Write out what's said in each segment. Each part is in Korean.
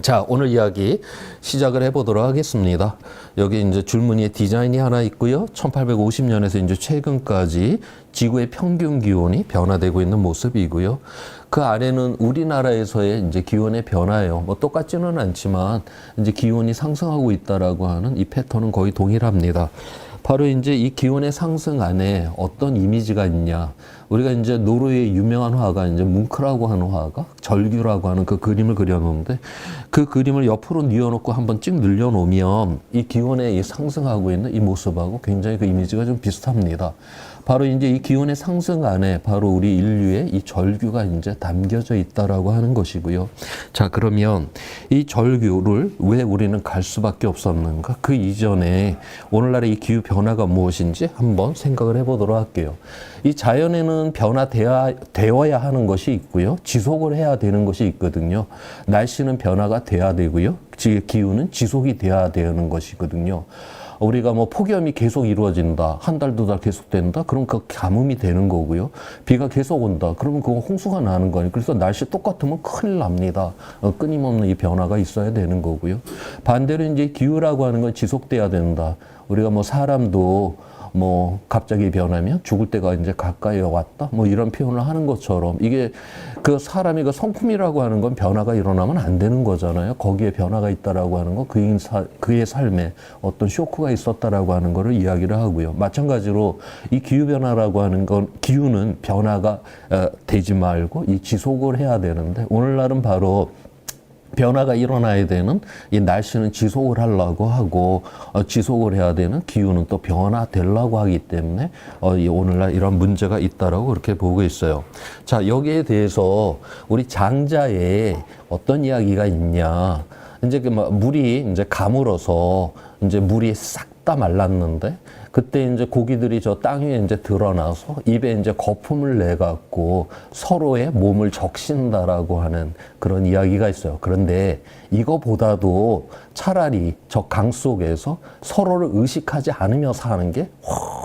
자, 오늘 이야기 시작을 해보도록 하겠습니다. 여기 이제 줄무늬에 디자인이 하나 있고요. 1850년에서 이제 최근까지 지구의 평균 기온이 변화되고 있는 모습이고요. 그 아래는 우리나라에서의 이제 기온의 변화예요. 뭐 똑같지는 않지만 이제 기온이 상승하고 있다라고 하는 이 패턴은 거의 동일합니다. 바로 이제 이 기온의 상승 안에 어떤 이미지가 있냐. 우리가 이제 노르웨이 유명한 화가 이제 뭉크라고 하는 화가 절규라고 하는 그 그림을 그려놓는데 그 그림을 옆으로 뉘어놓고 한번 찍 늘려놓으면 이 기온의 이 상승하고 있는 이 모습하고 굉장히 그 이미지가 좀 비슷합니다. 바로 이제 이 기온의 상승 안에 바로 우리 인류의 이 절규가 이제 담겨져 있다라고 하는 것이고요. 자, 그러면 이 절규를 왜 우리는 갈 수밖에 없었는가? 그 이전에 오늘날의 이 기후 변화가 무엇인지 한번 생각을 해보도록 할게요. 이 자연에는 변화되어야 하는 것이 있고요. 지속을 해야 되는 것이 있거든요. 날씨는 변화가 돼야 되고요. 기후는 지속이 돼야 되는 것이거든요. 우리가 뭐 폭염이 계속 이루어진다. 한 달, 두 달 계속 된다. 그럼 그 가뭄이 되는 거고요. 비가 계속 온다. 그러면 그거 홍수가 나는 거예요. 그래서 날씨 똑같으면 큰일 납니다. 끊임없는 이 변화가 있어야 되는 거고요. 반대로 이제 기후라고 하는 건 지속돼야 된다. 우리가 뭐 사람도 뭐 갑자기 변하면 죽을 때가 이제 가까이 왔다. 뭐 이런 표현을 하는 것처럼 이게 그 사람이 그 성품이라고 하는 건 변화가 일어나면 안 되는 거잖아요. 거기에 변화가 있다라고 하는 건 그의 삶에 어떤 쇼크가 있었다라고 하는 거를 이야기를 하고요. 마찬가지로 이 기후 변화라고 하는 건 기후는 변화가 되지 말고 이 지속을 해야 되는데 오늘날은 바로 변화가 일어나야 되는 이 날씨는 지속을 하려고 하고 지속을 해야 되는 기후는 또 변화되려고 하기 때문에 오늘날 이런 문제가 있다라고 그렇게 보고 있어요. 자, 여기에 대해서 우리 장자에 어떤 이야기가 있냐. 이제 그 물이 이제 가물어서 이제 물이 싹 다 말랐는데 그때 이제 고기들이 저 땅 위에 이제 드러나서 입에 이제 거품을 내 갖고 서로의 몸을 적신다라고 하는 그런 이야기가 있어요. 그런데 이거보다도 차라리 저 강 속에서 서로를 의식하지 않으며 사는 게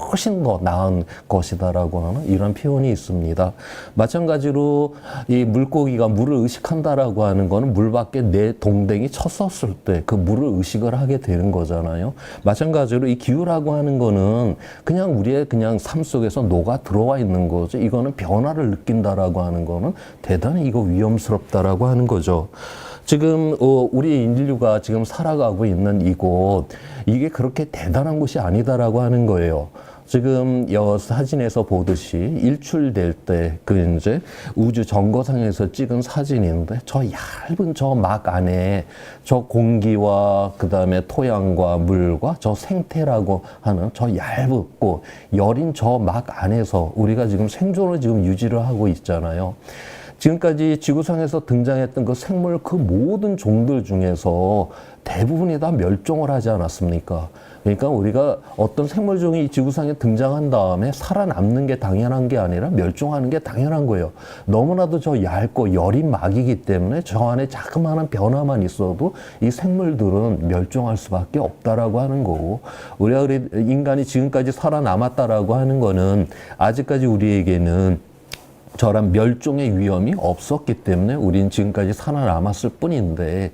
훨씬 더 나은 것이다라고 하는 이런 표현이 있습니다. 마찬가지로 이 물고기가 물을 의식한다라고 하는 거는 물 밖에 내 동댕이 쳤었을 때 그 물을 의식을 하게 되는 거잖아요. 마찬가지로 이 기후라고 하는 거는 그냥 우리의 그냥 삶 속에서 녹아 들어와 있는 거죠. 이거는 변화를 느낀다라고 하는 거는 대단히 이거 위험스럽다라고 하는 거죠. 지금 우리 인류가 지금 살아가고 있는 이곳 이게 그렇게 대단한 곳이 아니다라고 하는 거예요. 지금 여 사진에서 보듯이 일출될 때 그 이제 우주 정거장에서 찍은 사진인데 저 얇은 저 막 안에 저 공기와 그 다음에 토양과 물과 저 생태라고 하는 저 얇고 여린 저 막 안에서 우리가 지금 생존을 지금 유지를 하고 있잖아요. 지금까지 지구상에서 등장했던 그 생물 그 모든 종들 중에서 대부분이 다 멸종을 하지 않았습니까? 그러니까 우리가 어떤 생물종이 지구상에 등장한 다음에 살아남는 게 당연한 게 아니라 멸종하는 게 당연한 거예요. 너무나도 저 얇고 여린 막이기 때문에 저 안에 자그마한 변화만 있어도 이 생물들은 멸종할 수밖에 없다라고 하는 거고 우리 인간이 지금까지 살아남았다라고 하는 거는 아직까지 우리에게는 저런 멸종의 위험이 없었기 때문에 우리는 지금까지 살아남았을 뿐인데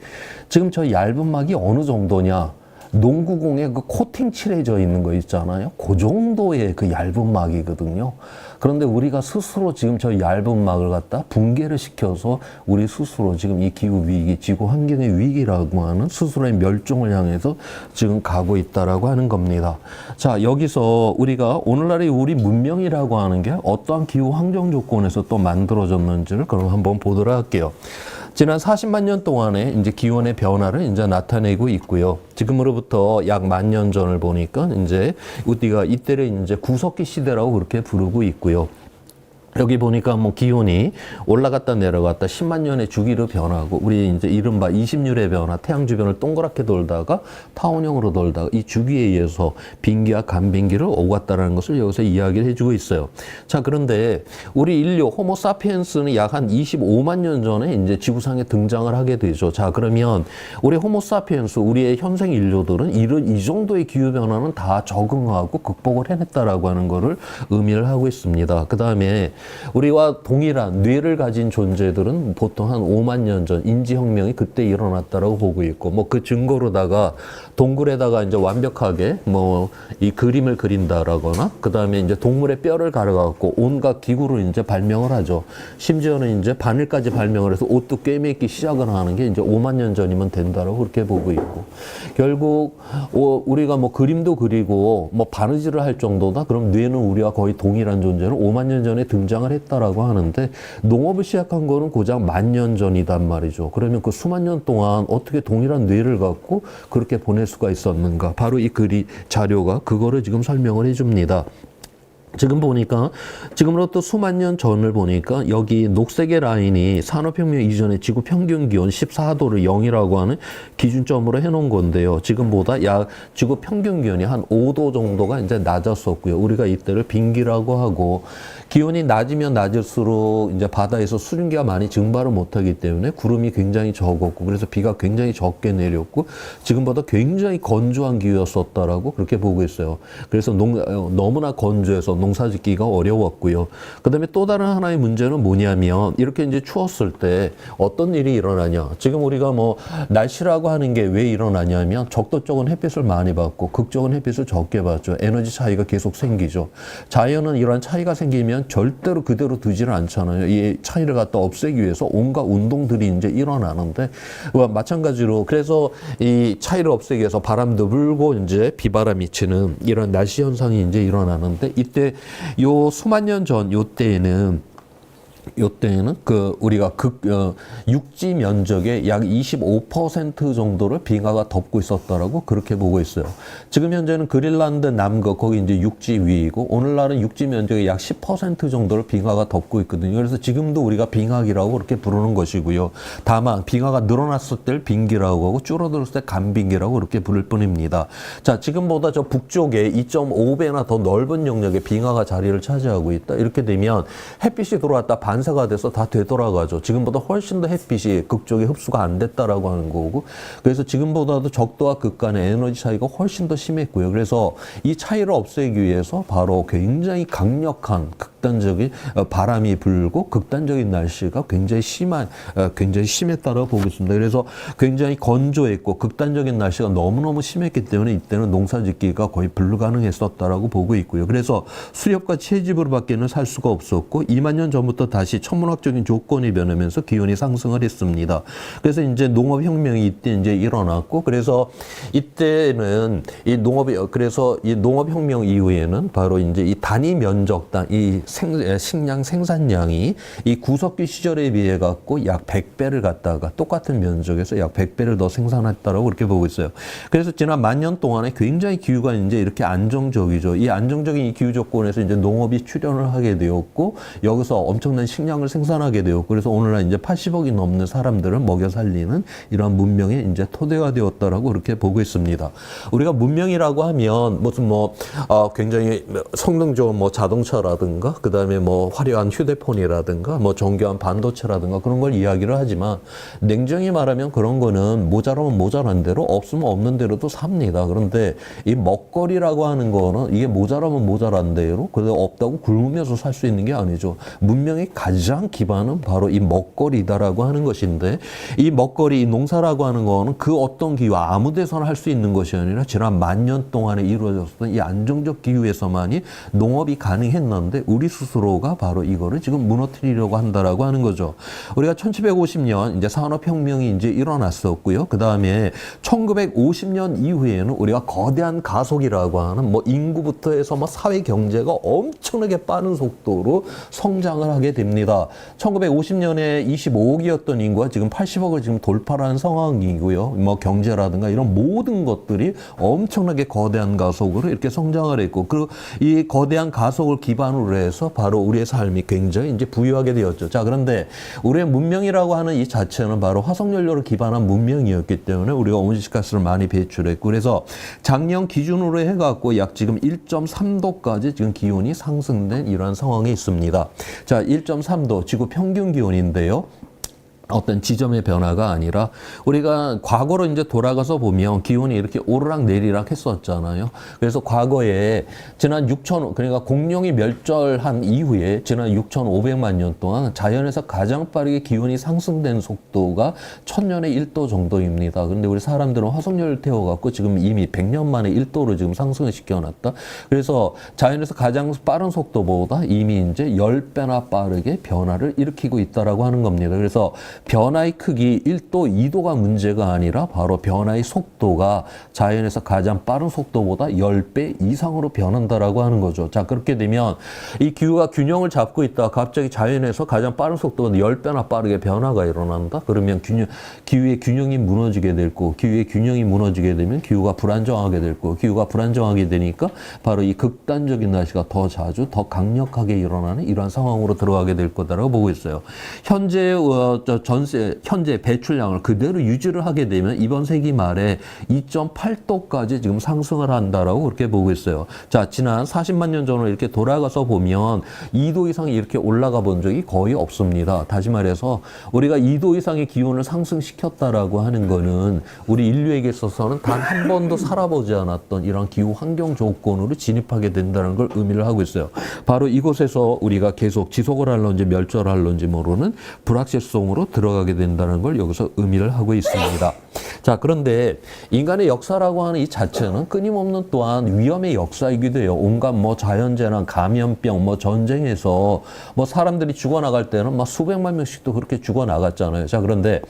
지금 저 얇은 막이 어느 정도냐? 농구공에 그 코팅 칠해져 있는 거 있잖아요. 그 정도의 그 얇은 막이거든요. 그런데 우리가 스스로 지금 저 얇은 막을 갖다 붕괴를 시켜서 우리 스스로 지금 이 기후 위기, 지구 환경의 위기라고 하는 스스로의 멸종을 향해서 지금 가고 있다라고 하는 겁니다. 자, 여기서 우리가 오늘날의 우리 문명이라고 하는 게 어떠한 기후 환경 조건에서 또 만들어졌는지를 그럼 한번 보도록 할게요. 지난 40만 년 동안에 이제 기온의 변화를 이제 나타내고 있고요. 지금으로부터 약 10,000년 전을 보니까 이제 우리가 이때를 이제 구석기 시대라고 그렇게 부르고 있고요. 여기 보니까 뭐 기온이 올라갔다 내려갔다 10만 년의 주기로 변하고 우리 이제 이른바 20률의 변화, 태양 주변을 동그랗게 돌다가 타원형으로 돌다가 이 주기에 의해서 빙기와 간빙기를 오갔다라는 것을 여기서 이야기를 해주고 있어요. 자, 그런데 우리 인류 호모사피엔스는 약 한 25만 년 전에 이제 지구상에 등장을 하게 되죠. 자, 그러면 우리 호모사피엔스, 우리의 현생 인류들은 이 정도의 기후 변화는 다 적응하고 극복을 해냈다라고 하는 거를 의미를 하고 있습니다. 그 다음에 우리와 동일한 뇌를 가진 존재들은 보통 한 5만 년 전 인지혁명이 그때 일어났다라고 보고 있고, 뭐 그 증거로다가 동굴에다가 이제 완벽하게 뭐 이 그림을 그린다라거나, 그 다음에 이제 동물의 뼈를 갈아갖고 온갖 기구로 이제 발명을 하죠. 심지어는 이제 바늘까지 발명을 해서 옷도 꿰매기 시작을 하는 게 이제 5만 년 전이면 된다라고 그렇게 보고 있고, 결국 우리가 뭐 그림도 그리고 뭐 바느질을 할 정도다. 그럼 뇌는 우리와 거의 동일한 존재로 5만 년 전에 등장을 했다라고 하는데, 농업을 시작한 거는 고작 10,000년 전이단 말이죠. 그러면 그 수만 년 동안 어떻게 동일한 뇌를 갖고 그렇게 보낼 수가 있었는가? 바로 이 자료가 그거를 지금 설명을 해줍니다. 지금 보니까, 지금으로부터 수만 년 전을 보니까 여기 녹색의 라인이 산업혁명 이전의 지구 평균 기온 14도를 0이라고 하는 기준점으로 해놓은 건데요. 지금보다 약 지구 평균 기온이 한 5도 정도가 이제 낮았었고요. 우리가 이때를 빙기라고 하고, 기온이 낮으면 낮을수록 이제 바다에서 수증기가 많이 증발을 못하기 때문에 구름이 굉장히 적었고, 그래서 비가 굉장히 적게 내렸고, 지금보다 굉장히 건조한 기후였었다라고 그렇게 보고 있어요. 그래서 너무나 건조해서 농사짓기가 어려웠고요. 그 다음에 또 다른 하나의 문제는 뭐냐면, 이렇게 이제 추웠을 때 어떤 일이 일어나냐. 지금 우리가 뭐 날씨라고 하는 게 왜 일어나냐면, 적도 쪽은 햇빛을 많이 받고 극쪽은 햇빛을 적게 받죠. 에너지 차이가 계속 생기죠. 자연은 이러한 차이가 생기면 절대로 그대로 두지를 않잖아요. 이 차이를 갖다 없애기 위해서 온갖 운동들이 이제 일어나는데, 마찬가지로 그래서 이 차이를 없애기 위해서 바람도 불고 이제 비바람이 치는 이런 날씨 현상이 이제 일어나는데, 이때 요 수만 년 전 요때에는 그 우리가 육지 면적의 약 25% 정도를 빙하가 덮고 있었다라고 그렇게 보고 있어요. 지금 현재는 그린란드 남극 거기 이제 육지 위이고, 오늘날은 육지 면적의 약 10% 정도를 빙하가 덮고 있거든요. 그래서 지금도 우리가 빙하기라고 그렇게 부르는 것이고요. 다만 빙하가 늘어났을 때 빙기라고 하고 줄어들었을 때 간빙기라고 그렇게 부를 뿐입니다. 자, 지금보다 저 북쪽에 2.5배나 더 넓은 영역에 빙하가 자리를 차지하고 있다. 이렇게 되면 햇빛이 들어왔다 반사가 돼서 다 되돌아가죠. 지금보다 훨씬 더 햇빛이 극쪽에 흡수가 안 됐다라고 하는 거고, 그래서 지금보다도 적도와 극간의 에너지 차이가 훨씬 더 심했고요. 그래서 이 차이를 없애기 위해서 바로 굉장히 강력한 극단적인 바람이 불고 극단적인 날씨가 굉장히 심했다라고 보고 있습니다. 그래서 굉장히 건조했고 극단적인 날씨가 너무너무 심했기 때문에 이때는 농사짓기가 거의 불가능했었다라고 보고 있고요. 그래서 수렵과 채집으로밖에는 살 수가 없었고, 2만 년 전부터 다시 천문학적인 조건이 변하면서 기온이 상승을 했습니다. 그래서 이제 농업혁명이 이때 이제 일어났고, 그래서 이때는 이 농업혁명 이후에는 바로 이제 이 단위 면적당 이 식량 생산량이 이 구석기 시절에 비해 갖고 약 100배를 갖다가 똑같은 면적에서 약 100배를 더 생산했다라고 그렇게 보고 있어요. 그래서 지난 10,000년 동안에 굉장히 기후가 이제 이렇게 안정적이죠. 이 안정적인 이 기후 조건에서 이제 농업이 출현을 하게 되었고, 여기서 엄청난 식량을 생산하게 되었고, 그래서 오늘날 이제 80억이 넘는 사람들을 먹여 살리는 이러한 문명의 이제 토대가 되었다라고 그렇게 보고 있습니다. 우리가 문명이라고 하면 무슨 굉장히 성능 좋은 자동차라든가, 그 다음에 화려한 휴대폰이라든가, 정교한 반도체라든가 그런 걸 이야기를 하지만, 냉정히 말하면 그런 거는 모자라면 모자란 대로, 없으면 없는 대로도 삽니다. 그런데 이 먹거리라고 하는 거는 이게 모자라면 모자란 대로, 그래도 없다고 굶으면서 살 수 있는 게 아니죠. 문명의 가장 기반은 바로 이 먹거리다라고 하는 것인데, 이 먹거리, 이 농사라고 하는 거는 그 어떤 기후 아무 데서나 할 수 있는 것이 아니라 지난 10,000년 동안에 이루어졌던 이 안정적 기후에서만이 농업이 가능했는데, 우리 스스로가 바로 이거를 지금 무너뜨리려고 한다라고 하는 거죠. 우리가 1750년 이제 산업혁명이 이제 일어났었고요. 그 다음에 1950년 이후에는 우리가 거대한 가속이라고 하는 인구부터 해서 사회 경제가 엄청나게 빠른 속도로 성장을 하게 됩니다. 1950년에 25억이었던 인구가 지금 80억을 지금 돌파한 상황이고요. 경제라든가 이런 모든 것들이 엄청나게 거대한 가속으로 이렇게 성장을 했고, 그리고 이 거대한 가속을 기반으로 해서 바로 우리의 삶이 굉장히 이제 부유하게 되었죠. 자, 그런데 우리의 문명이라고 하는 이 자체는 바로 화석연료를 기반한 문명이었기 때문에 우리가 온실가스를 많이 배출했고, 그래서 작년 기준으로 해갖고 약 지금 1.3도까지 지금 기온이 상승된 이러한 상황이 있습니다. 자, 1.3도 지구 평균 기온인데요. 어떤 지점의 변화가 아니라 우리가 과거로 이제 돌아가서 보면 기온이 이렇게 오르락 내리락 했었잖아요. 그래서 과거에 지난 6천, 그러니까 공룡이 멸절한 이후에 지난 6,500만 년 동안 자연에서 가장 빠르게 기온이 상승된 속도가 1000년에 1도 정도입니다. 근데 우리 사람들은 화석연료를 태워갖고 지금 이미 100년 만에 1도로 지금 상승을 시켜놨다. 그래서 자연에서 가장 빠른 속도보다 이미 이제 10배나 빠르게 변화를 일으키고 있다라고 하는 겁니다. 그래서 변화의 크기 1도, 2도가 문제가 아니라 바로 변화의 속도가 자연에서 가장 빠른 속도보다 10배 이상으로 변한다라고 하는 거죠. 자, 그렇게 되면 이 기후가 균형을 잡고 있다. 갑자기 자연에서 가장 빠른 속도보다 10배나 빠르게 변화가 일어난다. 그러면 기후의 균형이 무너지게 될 거고, 기후의 균형이 무너지게 되면 기후가 불안정하게 될 거고, 기후가 불안정하게 되니까 바로 이 극단적인 날씨가 더 자주, 더 강력하게 일어나는 이러한 상황으로 들어가게 될 거다라고 보고 있어요. 현재 배출량을 그대로 유지를 하게 되면 이번 세기 말에 2.8도까지 지금 상승을 한다라고 그렇게 보고 있어요. 자, 지난 40만 년 전으로 이렇게 돌아가서 보면 2도 이상이 이렇게 올라가 본 적이 거의 없습니다. 다시 말해서 우리가 2도 이상의 기온을 상승시켰다라고 하는 거는 우리 인류에게 있어서는 단 한 번도 살아보지 않았던 이런 기후 환경 조건으로 진입하게 된다는 걸 의미를 하고 있어요. 바로 이곳에서 우리가 계속 지속을 할런지 멸절할런지 모르는 불확실성으로 들어가게 된다는 걸 여기서 의미를 하고 있습니다. 자, 그런데 인간의 역사라고 하는 이 자체는 끊임없는 또한 위험의 역사이기도 해요. 온갖 뭐 자연재난, 감염병, 뭐 전쟁에서 뭐 사람들이 죽어나갈 때는 막 수백만 명씩도 그렇게 죽어나갔잖아요. 자, 그런데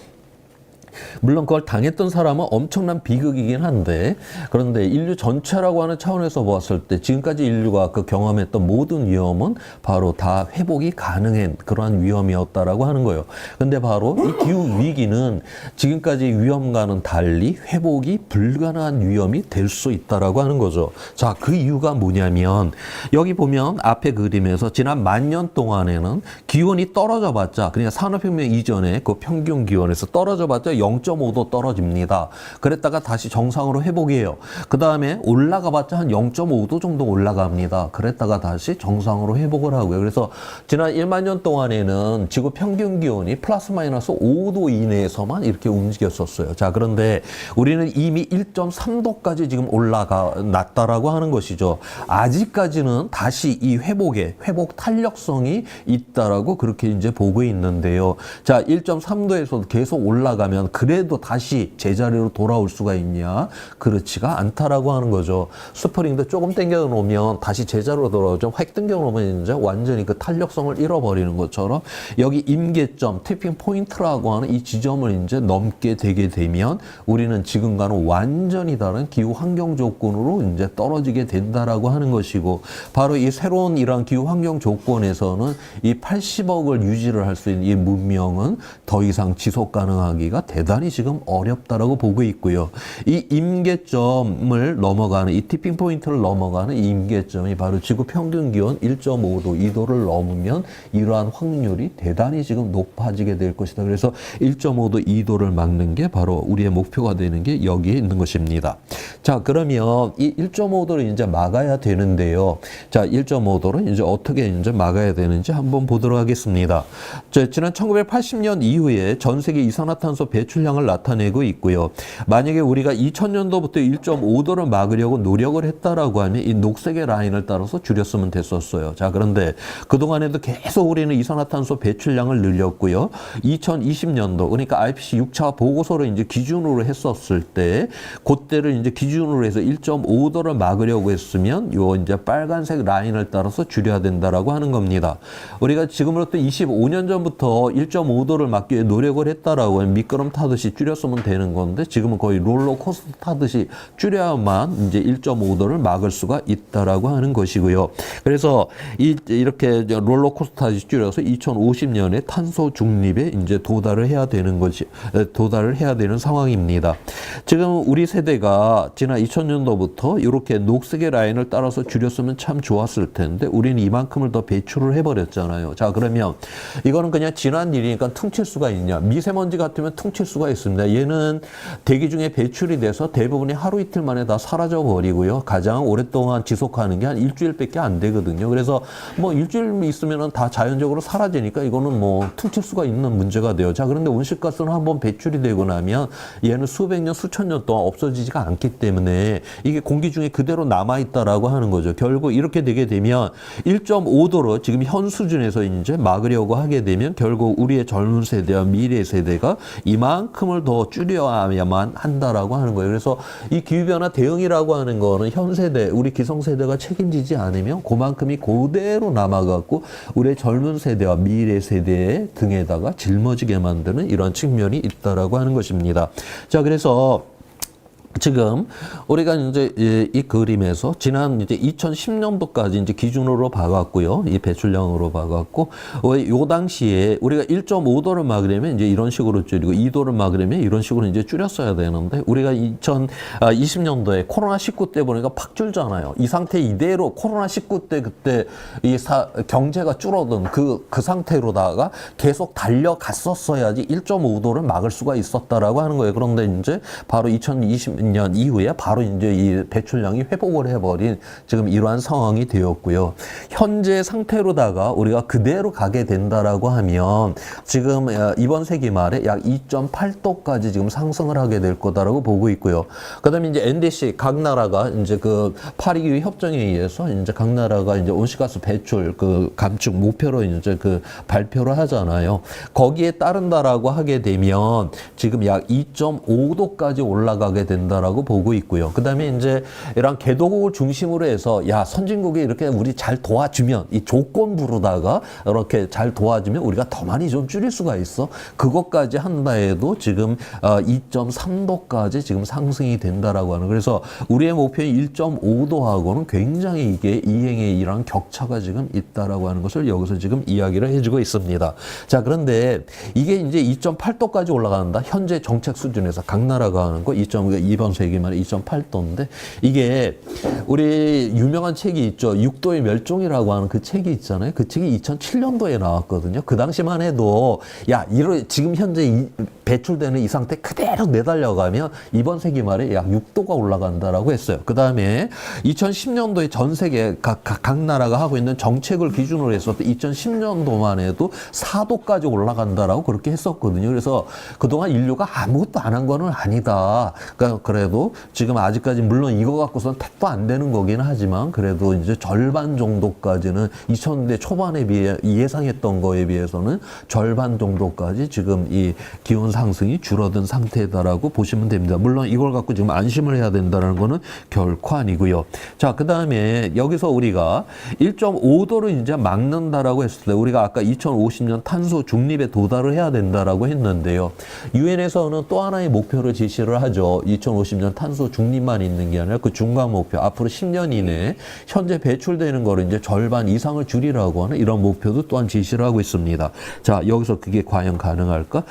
물론 그걸 당했던 사람은 엄청난 비극이긴 한데, 그런데 인류 전체라고 하는 차원에서 보았을 때 지금까지 인류가 그 경험했던 모든 위험은 바로 다 회복이 가능한 그러한 위험이었다라고 하는 거예요. 근데 바로 이 기후 위기는 지금까지 위험과는 달리 회복이 불가능한 위험이 될 수 있다라고 하는 거죠. 자, 그 이유가 뭐냐면 여기 보면 앞에 그림에서 지난 10,000년 동안에는 기온이 떨어져 봤자, 그러니까 산업혁명 이전에 그 평균 기온에서 떨어져 봤자 0.5도 떨어집니다. 그랬다가 다시 정상으로 회복해요. 그 다음에 올라가 봤자 한 0.5도 정도 올라갑니다. 그랬다가 다시 정상으로 회복을 하고요. 그래서 지난 1만 년 동안에는 지구 평균 기온이 플러스 마이너스 5도 이내에서만 이렇게 움직였었어요. 자, 그런데 우리는 이미 1.3도까지 지금 올라갔다라고 하는 것이죠. 아직까지는 다시 이 회복 탄력성이 있다라고 그렇게 이제 보고 있는데요. 자, 1.3도에서 계속 올라가면 그래도 다시 제자리로 돌아올 수가 있냐? 그렇지가 않다라고 하는 거죠. 스프링도 조금 당겨 놓으면 다시 제자리로 돌아오죠. 확 당겨 놓으면 이제 완전히 그 탄력성을 잃어버리는 것처럼 여기 임계점, 티핑 포인트라고 하는 이 지점을 이제 넘게 되게 되면 우리는 지금과는 완전히 다른 기후 환경 조건으로 이제 떨어지게 된다라고 하는 것이고, 바로 이 새로운 이러한 기후 환경 조건에서는 이 80억을 유지를 할 수 있는 이 문명은 더 이상 지속 가능하기가 대단히 지금 어렵다라고 보고 있고요. 이 임계점을 넘어가는, 이 티핑 포인트를 넘어가는 이 임계점이 바로 지구 평균 기온 1.5도, 2도를 넘으면 이러한 확률이 대단히 지금 높아지게 될 것이다. 그래서 1.5도, 2도를 막는 게 바로 우리의 목표가 되는 게 여기에 있는 것입니다. 자, 그러면 이 1.5도를 이제 막아야 되는데요. 자, 1.5도를 이제 어떻게 이제 막아야 되는지 한번 보도록 하겠습니다. 자, 지난 1980년 이후에 전 세계 이산화탄소 배출량을 나타내고 있고요. 만약에 우리가 2000년도부터 1.5도를 막으려고 노력을 했다라고 하면 이 녹색의 라인을 따라서 줄였으면 됐었어요. 자, 그런데 그동안에도 계속 우리는 이산화탄소 배출량을 늘렸고요. 2020년도, 그러니까 IPCC 6차 보고서를 이제 기준으로 했었을 때, 그때를 이제 기준으로 해서 1.5도를 막으려고 했으면 요 이제 빨간색 라인을 따라서 줄여야 된다라고 하는 겁니다. 우리가 지금으로부터 25년 전부터 1.5도를 막기 위해 노력을 했다라고 하면 미끄럼 타듯이 줄였으면 되는 건데, 지금은 거의 롤러코스터 타듯이 줄여야만 이제 1.5도를 막을 수가 있다라고 하는 것이고요. 그래서 이렇게 롤러코스터 타듯이 줄여서 2050년에 탄소 중립에 이제 도달을 해야 되는 상황입니다. 지금 우리 세대가 지난 2000년도부터 이렇게 녹색의 라인을 따라서 줄였으면 참 좋았을 텐데 우리는 이만큼을 더 배출을 해버렸잖아요. 자, 그러면 이거는 그냥 지난 일이니까 퉁칠 수가 있냐? 미세먼지 같으면 퉁칠 수가 있습니다. 얘는 대기 중에 배출이 돼서 대부분이 하루 이틀 만에 다 사라져 버리고요. 가장 오랫동안 지속하는 게 한 일주일밖에 안 되거든요. 그래서 뭐 일주일 있으면은 다 자연적으로 사라지니까 이거는 뭐 퉁칠 수가 있는 문제가 돼요. 자, 그런데 온실가스는 한번 배출이 되고 나면 얘는 수백 년, 수천 년 동안 없어지지가 않기 때문에 이게 공기 중에 그대로 남아있다라고 하는 거죠. 결국 이렇게 되게 되면 1.5도로 지금 현 수준에서 이제 막으려고 하게 되면 결국 우리의 젊은 세대와 미래 세대가 이만큼을 더 줄여야만 한다라고 하는 거예요. 그래서 이 기후변화 대응이라고 하는 거는 현 세대, 우리 기성세대가 책임지지 않으면 그만큼이 그대로 남아갖고 우리의 젊은 세대와 미래 세대의 등에다가 짊어지게 만드는 이런 측면이 있다라고 하는 것입니다. 자, 그래서 지금 우리가 이제 이 그림에서 지난 이제 2010년도까지 이제 기준으로 봐왔고요. 이 배출량으로 봐왔고, 요 당시에 우리가 1.5도를 막으려면 이제 이런 식으로 줄이고 2도를 막으려면 이런 식으로 이제 줄였어야 되는데 우리가 2020년도에 코로나19 때 보니까 팍 줄잖아요. 이 상태 이대로 코로나19 때 그때 경제가 줄어든 그 상태로다가 계속 달려갔었어야지 1.5도를 막을 수가 있었다라고 하는 거예요. 그런데 이제 바로 2020년 이후에 바로 이제 이 배출량이 회복을 해버린 지금 이러한 상황이 되었고요. 현재 상태로다가 우리가 그대로 가게 된다라고 하면 지금 이번 세기 말에 약 2.8도까지 지금 상승을 하게 될 거다라고 보고 있고요. 그다음에 이제 NDC 각 나라가 이제 그 파리 기후 협정에 의해서 이제 각 나라가 이제 온실가스 배출 그 감축 목표로 이제 그 발표를 하잖아요. 거기에 따른다라고 하게 되면 지금 약 2.5도까지 올라가게 된다라고 보고 있고요. 그다음에 이제 이런 개도국을 중심으로 해서 야 선진국이 이렇게 우리 잘 도와주면 이 조건부로다가 이렇게 잘 도와주면 우리가 더 많이 좀 줄일 수가 있어. 그것까지 한다 해도 지금 2.3도까지 지금 상승이 된다라고 하는. 그래서 우리의 목표인 1.5도하고는 굉장히 이게 이행에 이런 격차가 지금 있다라고 하는 것을 여기서 지금 이야기를 해주고 있습니다. 자, 그런데 이게 이제 2.8도까지 올라간다. 현재 정책 수준에서 각 나라가 하는 거 2번 세기 말에 2.8도인데 이게 우리 유명한 책이 있죠. 6도의 멸종이라고 하는 그 책이 있잖아요. 그 책이 2007년도에 나왔거든요. 그 당시만 해도 야, 지금 현재 배출되는 이 상태 그대로 내달려가면 이번 세기 말에 약 6도가 올라간다라고 했어요. 그 다음에 2010년도에 전 세계 각 나라가 하고 있는 정책을 기준으로 했을 때 2010년도만 해도 4도까지 올라간다라고 그렇게 했었거든요. 그래서 그동안 인류가 아무것도 안 한 거는 아니다. 그러니까 그래도 지금 아직까지 물론 이거 갖고서는 택도 안 되는 거긴 하지만 그래도 이제 절반 정도까지는 2000년대 초반에 비해 예상했던 거에 비해서는 절반 정도까지 지금 이 기온 상승이 줄어든 상태다라고 보시면 됩니다. 물론 이걸 갖고 지금 안심을 해야 된다는 거는 결코 아니고요. 자, 그 다음에 여기서 우리가 1.5도를 이제 막는다라고 했을 때 우리가 아까 2050년 탄소 중립에 도달을 해야 된다라고 했는데요. 유엔에서는 또 하나의 목표를 제시를 하죠. 2050년 탄소 중립만 있는 게 아니라 그 중간 목표 앞으로 10년 이내에 현재 배출되는 거를 이제 절반 이상을 줄이라고 하는 이런 목표도 또한 제시를 하고 있습니다. 자, 여기서 그게 과연 가능할까?